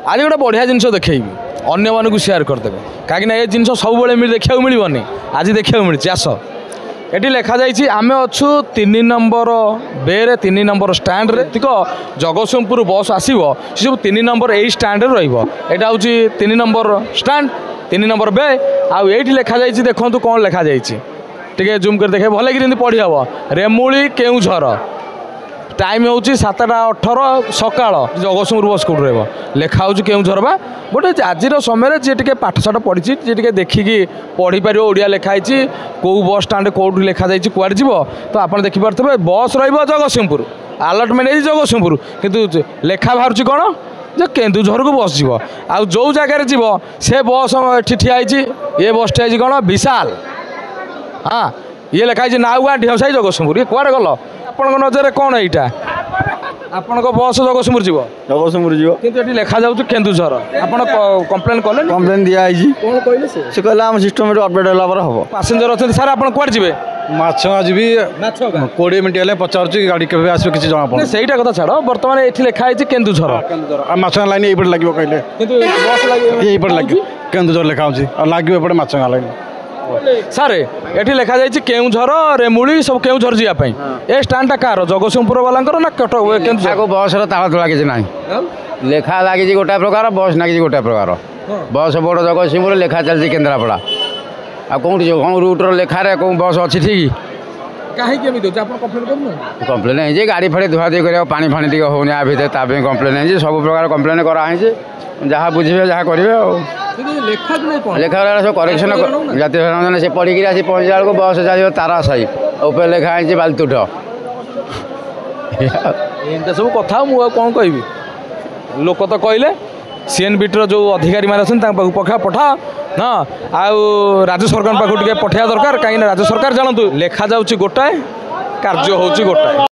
आज गोटे बढ़िया जिन देखी अन्य मानक सेयार करदे कहीं ये जिन सब देखा मिलनी आज देखा मिली आस ये लिखा जाइए आम अच्छु 3 नंबर बे 3 नंबर स्टैंड रे ठीक जगतसिंहपुर बस आसो सी सब 3 नंबर यही स्टैंड रे रहा हूँ 3 नंबर स्टैंड 3 नंबर बे आउट लिखा जाइए देखो कौन लिखा जाइए जूम कर देखे भले कि पढ़ी हम रेमुली केउझर टाइम हूँ 7:18 सकाल जगतसिंहपुर बस कौट रेखा हो केउझर बा बट आज समय जी टे पाठशाठ पढ़ी जी देखिकी पढ़ी पार ओडिया लिखाई कौ बस स्टाण्ड कौट लिखा जाइए कुआड़े जीव तो आप देखिपे बस रगतसिंहपुर आलटमेंट है जगतसिंहपुर किंतु लेखा बाहर कौन जो केन्दुझर को बस जीव आ जो जगार जीव से बस ठिया ये बस ठिया कौन विशाल हाँ ये लिखाई नाउगा ढेउसाई जगतसिंहपुर ये कुआड़े गल आपण नजर कौन यहाँ आपण बस जगतसिंहपुर जीव जगतसिंहपुर जीव किंतु ये लिखा जाऊँ केन्दुझर आप कम्प्लेन कले कम्प्लेन दिखाई कौन कहले से कहला हम सिस्टम अपडेट होला पर हम पैसेंजर अच्छा सार आप कुआड़े जीवे माछ आज भी 20 मिनट हेल्ले पचार गाड़ी के आस किसी जना पड़े सहीटा कथा छाड़ बर्तमान ये लिखाई केन्दुझर माछ लाइन ये लगे कहले ये लगे केन्दुझर लिखा हो लगे एपटे माछ लाइन सारे ये लिखा जाइए केउझर रेमुली सब केउझर जावाई ए स्टाण्डा कार जगतसिंहपुर वाला ना कटक बस ताला तोला किसी ना लेखा लगी गोटा प्रकार बस लगी गोटा प्रकार बस बड़ जगतसिंहपुर लेखा चलती केन्द्रापड़ा आ कौन कौन रूट्र लेखार कौन बस अच्छी ठीक कम्प्लेन है गाड़ी फाड़ी धुआ धुई कर पानी फाणी टे होनी आ भितर ताप कम्प्लेन है सब प्रकार कम्प्लेन कराई जहाँ बुझे जहाँ करेंगे लेखा सब करेक्शन जाती से पढ़ी आसी पहुँचा बेलू बस चलो तारा साई ऊपर लेखा है बालतुठ सब कथा मुझे कौन कह लोक तो कहले सीएनबीटी जो अधिकारी मैंने पठा पठा हाँ आउ राज्य सरकार पाखु पठाया दरकार कहीं राज्य सरकार जानतु लेखा जाऊँगी गोटाए कार्य होची गोटाए।